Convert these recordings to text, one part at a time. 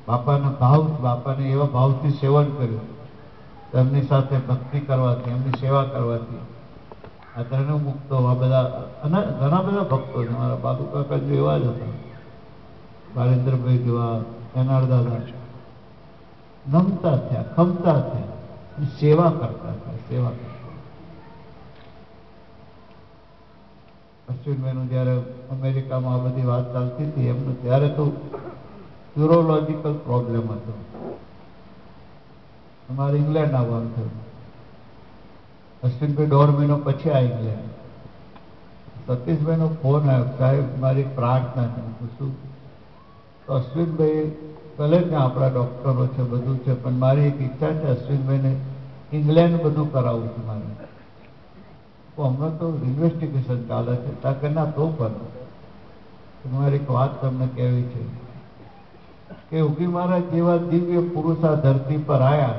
બાપાનો ભાવ, બાપાને એવા ભાવથી સેવન કર્યું, એમની સાથે ભક્તિ કરવાથી, એમની સેવા કરવાથી આ ત્રણેય મુક્તો, આ બધા અને ઘણા બધા ભક્તો છે. મારા બાબુ કાકા જો એવા જ હતા, બારેન્દ્રભાઈ જેવા, એનાર દાદા, નમતા થયા, ખમતા થયા, સેવા કરતા થયા, સેવા કરતા. અશ્વિનભાઈનું જ્યારે અમેરિકામાં આ બધી વાત ચાલતી હતી એમનું, ત્યારે તો ન્યુરોલોજીકલ પ્રોબ્લેમ હતો. અમારે ઇંગ્લેન્ડ આવવાનું થયું. અશ્વિનભાઈ 1.5 મહિનો પછી આ ઇંગ્લેન્ડ. સતીશભાઈનો ફોન આવ્યો, સાહેબ મારી પ્રાર્થના છે. શું? તો અશ્વિનભાઈ ભલે ત્યાં આપણા ડૉક્ટરો છે, બધું છે, પણ મારી એક ઈચ્છા છે અશ્વિનભાઈને ઇંગ્લેન્ડ બધું કરાવવું છે મારે. હમણાં તો ઇન્વેસ્ટિગેશન ચાલે છે, તાકે ના તો પણ મારી એક વાત તમને કહેવી છે કે યોગી મહારાજ જેવા દિવ્ય પુરુષ આ ધરતી પર આવ્યા,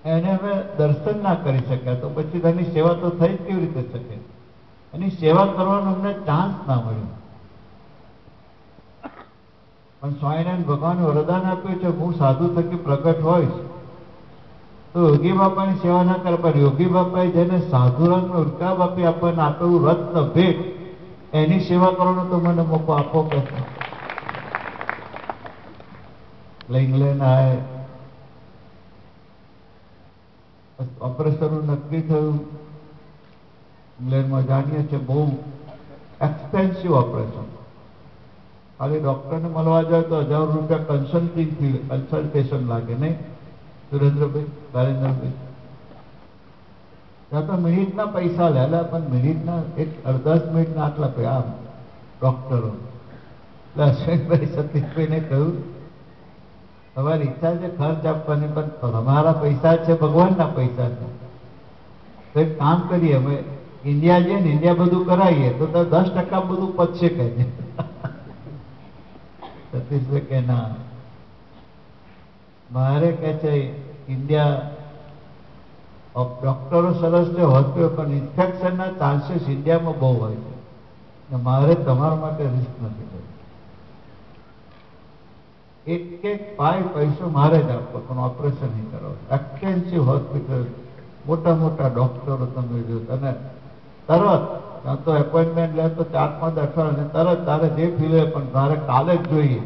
એને અમે દર્શન ના કરી શક્યા, તો પછી તેની સેવા તો થઈ જ કેવી રીતે શકે? એની સેવા કરવાનો અમને ચાન્સ ના મળ્યો. પણ સ્વામિનારાયણ ભગવાને વરદાન આપ્યું છે, હું સાધુ થકી પ્રગટ હોઈશ તો યોગી બાપાની સેવા ના કરે, પણ યોગી બાપાએ જેને સાધુરામને ઉલ્કાબ આપી આપણને આપેલું રત્ન ભેટ, એની સેવા કરવાનો તો મને મોકો આપો કે. એટલે ઇંગ્લેન્ડ આય, ઓપરેશનનું નક્કી થયું. ઇંગ્લેન્ડમાં જાણીએ છીએ બહુ એક્સપેન્સિવ ઓપરેશન. ખાલી ડૉક્ટરને મળવા જાય તો 1000 રૂપિયા કન્સલ્ટેશન લાગે, નહીં સુરેન્દ્રભાઈ, બારેન્દ્રભાઈ? ત્યાં તો મિનિટના પૈસા લે, પણ મિનિટના 10 મિનિટના આટલા પૈસા ડૉક્ટરો. એટલે અશ્વિનભાઈ સતીશભાઈને કહ્યું, તમારી ઈચ્છા છે ખર્ચ આપવાની, પણ તમારા પૈસા છે ભગવાનના પૈસા છે. તો એક કામ કરીએ, અમે ઇન્ડિયા જઈએ ને, ઇન્ડિયા બધું કરાવીએ તો 10% બધું પચશે કહે છે. સતીશભાઈ કે ના, મારે કે છે ઇન્ડિયા ડોક્ટરો સરસ છે, હોસ્પિટલ, પણ ઇન્ફેક્શનના ચાન્સીસ ઇન્ડિયામાં બહુ હોય છે, મારે તમારા માટે રિસ્ક નથી કરવું. એક પૈસો મારે જ આપવો, પણ ઓપરેશન નહીં કરો. એક્સપેન્સિવ હોસ્પિટલ, મોટા મોટા ડોક્ટરો તમે જો, અને તરત ત્યાં તો એપોઇન્ટમેન્ટ લે તો 4-5 અઠવાડિયા, તરત તારે જે ફીલ હોય પણ તારે કાલે જ જોઈએ,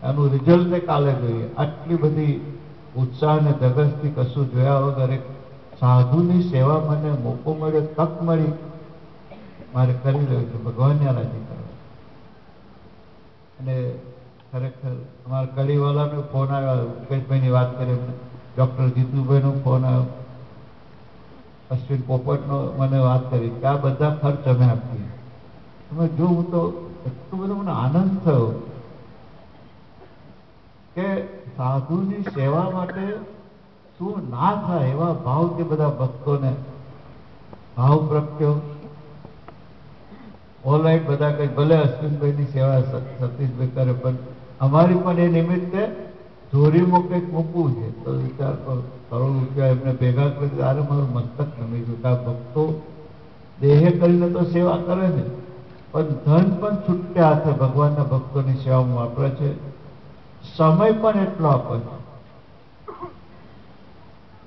એનું રિઝલ્ટ કાલે જોઈએ. આટલી બધી ઉત્સાહ અને ધગસથી કશું જોયા વગર એક સાધુની સેવા મને મોકો મળ્યો, તક મળી, મારે કરી રહ્યું છે ભગવાનને રાજી કરવા. અને ખરેખર અમારા કડીવાલાનો ફોન આવ્યો, મુકેશભાઈની વાત કરી, ડૉક્ટર જીતુભાઈનો ફોન આવ્યો, અશ્વિન પોપટનો મને વાત કરી કે આ બધા ખર્ચ અમે આપીએ. તમે જો, હું તો એટલું બધો મને આનંદ થયો કે સાધુની સેવા માટે શું ના થાય એવા ભાવથી બધા ભક્તોને ભાવ પ્રગટ્યો. ઓલરાઈટ, બધા કઈ ભલે અશ્વિનભાઈની સેવા સતીશભાઈ કરે, પણ અમારી પણ એ નિમિત્તે ચોરીમાં કંઈક મૂકવું છે. તો વિચાર કરો, કરોડ રૂપિયા એમને ભેગા કરી, ત્યારે મારું મસ્તક નમી ગયું કે આ ભક્તો દેહે કરીને તો સેવા કરે છે, પણ ધન પણ છૂટે હાથે ભગવાનના ભક્તોની સેવામાં વાપરે છે, સમય પણ એટલો આપે છે.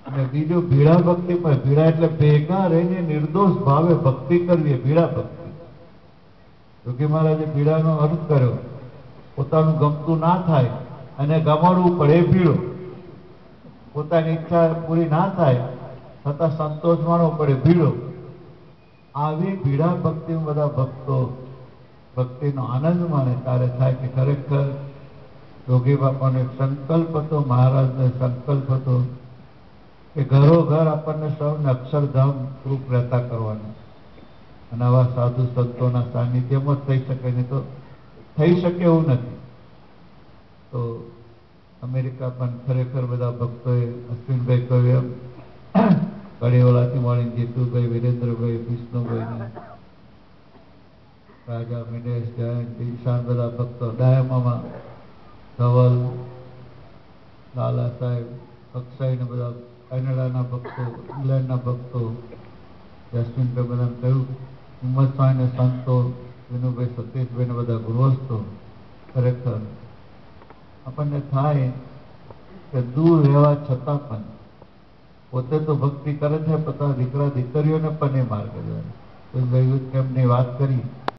અને બીજું ભીડા ભક્તિ પણ, ભીડા એટલે ભેગા રહીને નિર્દોષ ભાવે ભક્તિ કરવી, ભીડા ભક્તિ. યોગી મહારાજે ભીડાનો અર્થ કર્યો, પોતાનું ગમતું ના થાય અને ગમાડવું પડે એ ભીડો, પોતાની ઈચ્છા પૂરી ના થાય છતાં સંતોષ માણવો પડે ભીડો. આવી ભીડા ભક્તિ બધા ભક્તો ભક્તિનો આનંદ માણે ત્યારે થાય કે ખરેખર યોગી બાપાનો એક સંકલ્પ હતો, મહારાજનો સંકલ્પ હતો કે ઘરો ઘર આપણને સૌને અક્ષરધામ રૂપ રહેતા કરવાનું, અને આવા સાધુ સંતોના સાનિધ્યમાં જ થઈ શકે, નહીં તો થઈ શકે એવું નથી. તો અમેરિકા પણ ખરેખર બધા ભક્તોએ અશ્વિનભાઈ કહ્યું એમ કડીવાલાથી મળીને જીતુભાઈ, વિરેન્દ્રભાઈ, વિષ્ણુભાઈ, રાજા, મિનેશ, જયંત, દિલશાન, બધા ભક્તો, ડાયમામાં ધવલ, લાલા સાહેબ, અક્ષયને બધા કેનેડાના ભક્તો, ઇંગ્લેન્ડના ભક્તો, અશ્વિનભાઈ બધાને કહ્યું, હિંમત સ્વામીને સંતો, વિનુભાઈ, સતીશભાઈને બધા ગૃહસ્થો, ખરેખર આપણને થાય કે દૂર રહેવા છતાં પણ પોતે તો ભક્તિ કરે છે, પોતાના દીકરા દીકરીઓને પણ એ માર્ગે જાય. તો એમની વાત કરી